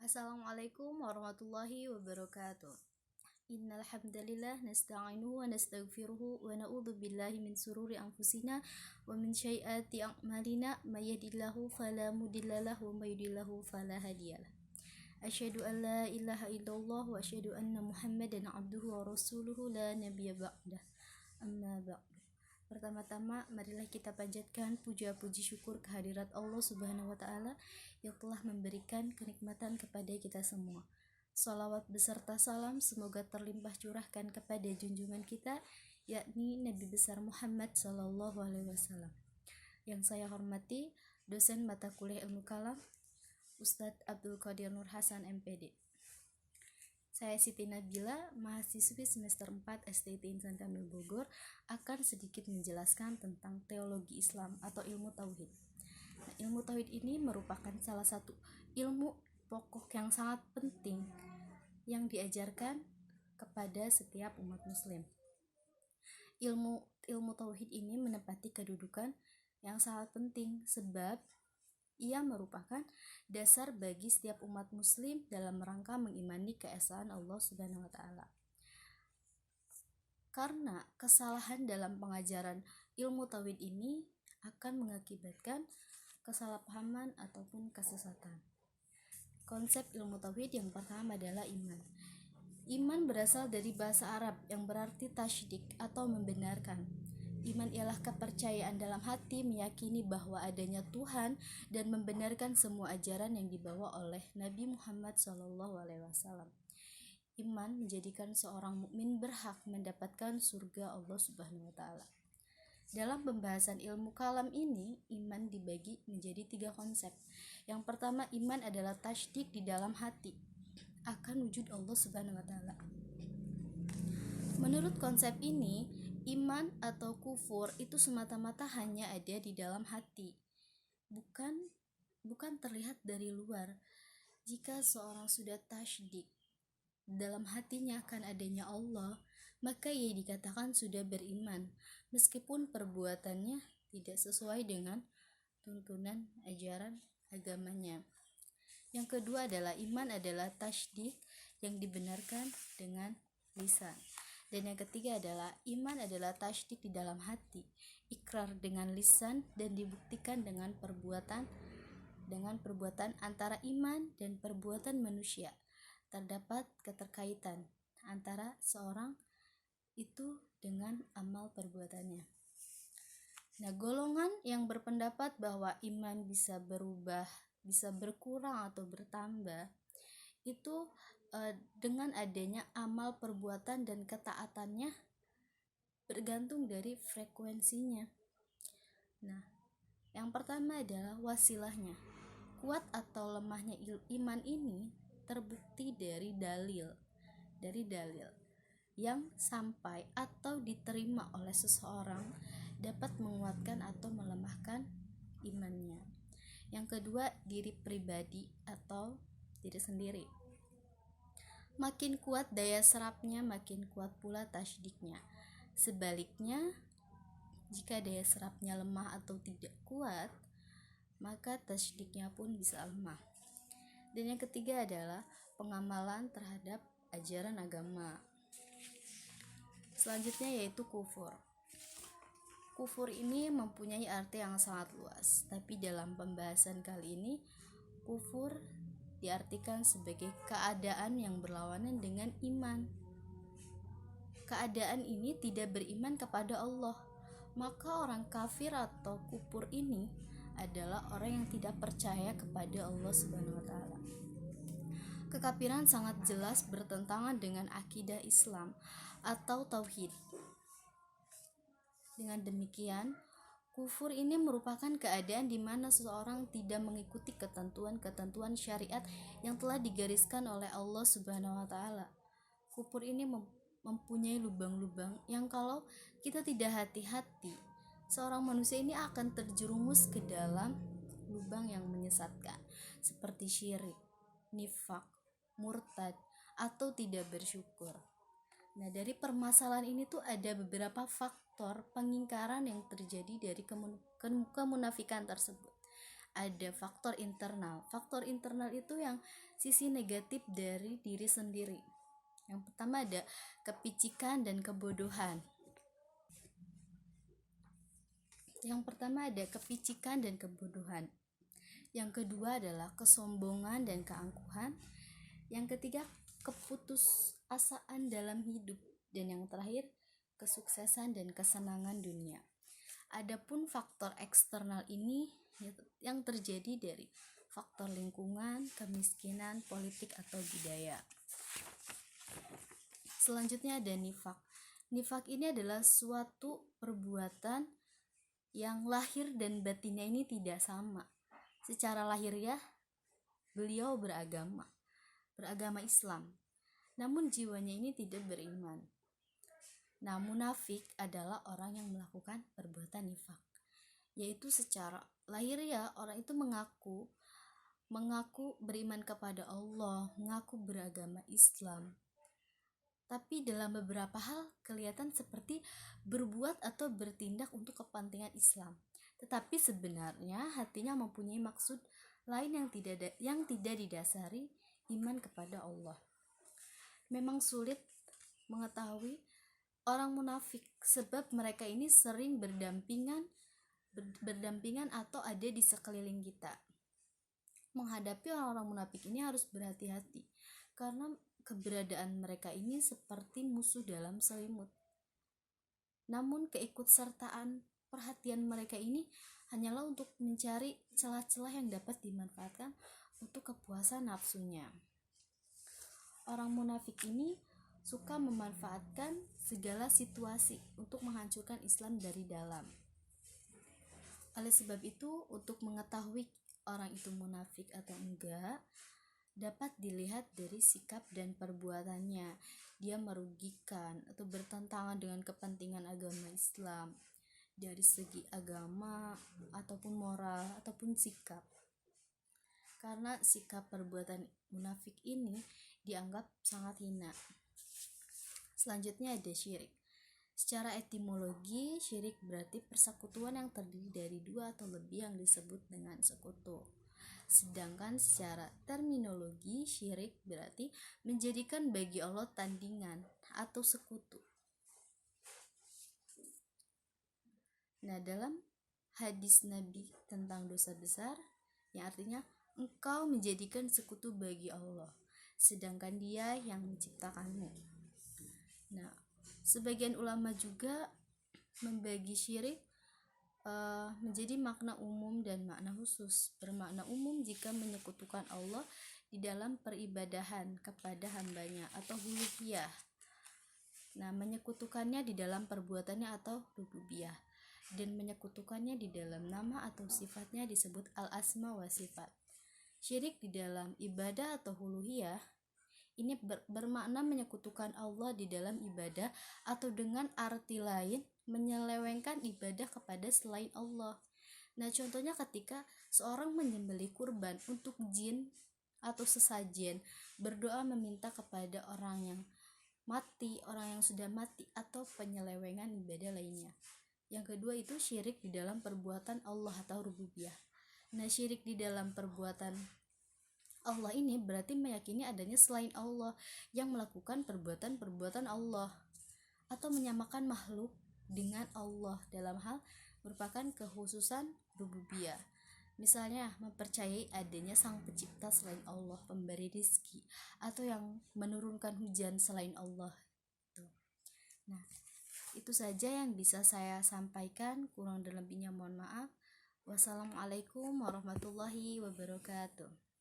Assalamualaikum warahmatullahi wabarakatuh. Innal hamdalillah nasta'inuhu wa nastaghfiruhu wa na'udzu billahi min sururi anfusina wa min sayyiati a'malina may yahdihillahu fala mudhillalah wa may yudhlilhu fala hadiyalah. Asyhadu an la ilaha illallah wa asyhadu anna Muhammadan abduhu wa rasuluhu la nabiyya ba'dah. Amma ba'du. Pertama-tama, marilah kita panjatkan puja-puji syukur kehadirat Allah Subhanahu wa Ta'ala yang telah memberikan kenikmatan kepada kita semua. Salawat beserta salam semoga terlimpah curahkan kepada junjungan kita, yakni Nabi besar Muhammad Sallallahu Alaihi Wasallam. Yang saya hormati, dosen mata kuliah Ilmu Kalam, Ustadz Abdul Qadir Nur Hasan MPD. Saya Siti Nabila, mahasiswi semester 4 STT Insan Kamil Bogor, akan sedikit menjelaskan tentang teologi Islam atau ilmu tauhid. Nah, ilmu tauhid ini merupakan salah satu ilmu pokok yang sangat penting yang diajarkan kepada setiap umat muslim. Ilmu tauhid ini menempati kedudukan yang sangat penting sebab ia merupakan dasar bagi setiap umat muslim dalam rangka mengimani keesaan Allah Subhanahu wa Ta'ala. Karena kesalahan dalam pengajaran ilmu tauhid ini akan mengakibatkan kesalahpahaman ataupun kesesatan. Konsep ilmu tauhid yang pertama adalah iman. Iman berasal dari bahasa Arab yang berarti tasydik atau membenarkan. Iman ialah kepercayaan dalam hati, meyakini bahwa adanya Tuhan dan membenarkan semua ajaran yang dibawa oleh Nabi Muhammad SAW. Iman menjadikan seorang mukmin berhak mendapatkan surga Allah Subhanahu wa Ta'ala. Dalam pembahasan ilmu kalam ini, iman dibagi menjadi 3 konsep. Yang pertama, iman adalah tasydik di dalam hati akan wujud Allah Subhanahu wa Ta'ala. Menurut konsep ini, iman atau kufur itu semata-mata hanya ada di dalam hati, bukan terlihat dari luar. Jika seorang sudah tasydik dalam hatinya akan adanya Allah, maka ia dikatakan sudah beriman, meskipun perbuatannya tidak sesuai dengan tuntunan ajaran agamanya. Yang kedua adalah iman adalah tasydik yang dibenarkan dengan lisan. Dan yang ketiga adalah iman adalah tasydik di dalam hati, ikrar dengan lisan dan dibuktikan dengan perbuatan antara iman dan perbuatan manusia. Terdapat keterkaitan antara seorang itu dengan amal perbuatannya. Nah, golongan yang berpendapat bahwa iman bisa berubah, bisa berkurang atau bertambah, itu dengan adanya amal perbuatan dan ketaatannya bergantung dari frekuensinya. Nah, yang pertama adalah wasilahnya. Kuat atau lemahnya iman ini terbukti dari dalil yang sampai atau diterima oleh seseorang dapat menguatkan atau melemahkan imannya. Yang kedua, diri pribadi atau diri sendiri. Makin kuat daya serapnya, makin kuat pula tasydiknya. Sebaliknya, jika daya serapnya lemah atau tidak kuat, maka tasydiknya pun bisa lemah. Dan yang ketiga adalah pengamalan terhadap ajaran agama. Selanjutnya yaitu kufur. Kufur ini mempunyai arti yang sangat luas, tapi dalam pembahasan kali ini, kufur diartikan sebagai keadaan yang berlawanan dengan iman. Keadaan ini tidak beriman kepada Allah. Maka orang kafir atau kufur ini adalah orang yang tidak percaya kepada Allah Subhanahu wa Ta'ala. Kekafiran sangat jelas bertentangan dengan akidah Islam atau tauhid. Dengan demikian, kufur ini merupakan keadaan di mana seseorang tidak mengikuti ketentuan-ketentuan syariat yang telah digariskan oleh Allah Subhanahu wa Ta'ala. Kufur ini mempunyai lubang-lubang yang kalau kita tidak hati-hati, seorang manusia ini akan terjerumus ke dalam lubang yang menyesatkan, seperti syirik, nifak, murtad, atau tidak bersyukur. Nah, dari permasalahan ini tuh ada beberapa faktor pengingkaran yang terjadi dari kemunafikan tersebut. ada faktor internal. Faktor internal itu yang sisi negatif dari diri sendiri. Yang pertama ada kepicikan dan kebodohan. Yang kedua adalah kesombongan dan keangkuhan. Yang ketiga, keputusasaan dalam hidup. Dan yang terakhir, kesuksesan dan kesenangan dunia. Adapun faktor eksternal ini yang terjadi dari faktor lingkungan, kemiskinan, politik atau budaya. Selanjutnya ada nifak. Nifak ini adalah suatu perbuatan yang lahir dan batinnya ini tidak sama. Secara lahiriah beliau beragama Islam, namun jiwanya ini tidak beriman. Nah, munafik adalah orang yang melakukan perbuatan nifak, yaitu secara lahiriah orang itu mengaku beriman kepada Allah, mengaku beragama Islam, tapi dalam beberapa hal kelihatan seperti berbuat atau bertindak untuk kepentingan Islam, tetapi sebenarnya hatinya mempunyai maksud lain yang tidak didasari iman kepada Allah. Memang sulit mengetahui orang munafik sebab mereka ini sering berdampingan atau ada di sekeliling kita. Menghadapi orang-orang munafik ini harus berhati-hati karena keberadaan mereka ini seperti musuh dalam selimut. Namun keikutsertaan perhatian mereka ini hanyalah untuk mencari celah-celah yang dapat dimanfaatkan untuk kepuasan nafsunya. Orang munafik ini suka memanfaatkan segala situasi untuk menghancurkan Islam dari dalam. Oleh sebab itu, untuk mengetahui orang itu munafik atau enggak, dapat dilihat dari sikap dan perbuatannya. Dia merugikan atau bertentangan dengan kepentingan agama Islam dari segi agama ataupun moral ataupun sikap. Karena sikap perbuatan munafik ini dianggap sangat hina. Selanjutnya ada syirik. Secara etimologi, syirik berarti persekutuan yang terdiri dari dua atau lebih yang disebut dengan sekutu. Sedangkan secara terminologi, syirik berarti menjadikan bagi Allah tandingan atau sekutu. Nah, dalam hadis Nabi tentang dosa besar, yang artinya engkau menjadikan sekutu bagi Allah, sedangkan Dia yang menciptakanmu. Nah, sebagian ulama juga membagi syirik menjadi makna umum dan makna khusus. Bermakna umum jika menyekutukan Allah di dalam peribadahan kepada hambanya atau uluhiyah. Nah, menyekutukannya di dalam perbuatannya atau rububiyah, dan menyekutukannya di dalam nama atau sifatnya disebut al-asma wa sifat. Syirik di dalam ibadah atau uluhiyah ini bermakna menyekutukan Allah di dalam ibadah atau dengan arti lain menyelewengkan ibadah kepada selain Allah. Nah, contohnya ketika seorang menyembelih kurban untuk jin atau sesajen, berdoa meminta kepada orang yang mati, orang yang sudah mati, atau penyelewengan ibadah lainnya. Yang kedua itu syirik di dalam perbuatan Allah atau rububiyah. Nah, syirik di dalam perbuatan Allah ini berarti meyakini adanya selain Allah yang melakukan perbuatan-perbuatan Allah atau menyamakan makhluk dengan Allah dalam hal merupakan kekhususan rububiyah. Misalnya mempercayai adanya sang pencipta selain Allah, pemberi rizki, atau yang menurunkan hujan selain Allah. Nah, itu saja yang bisa saya sampaikan, kurang dan lebihnya mohon maaf. Wassalamualaikum warahmatullahi wabarakatuh.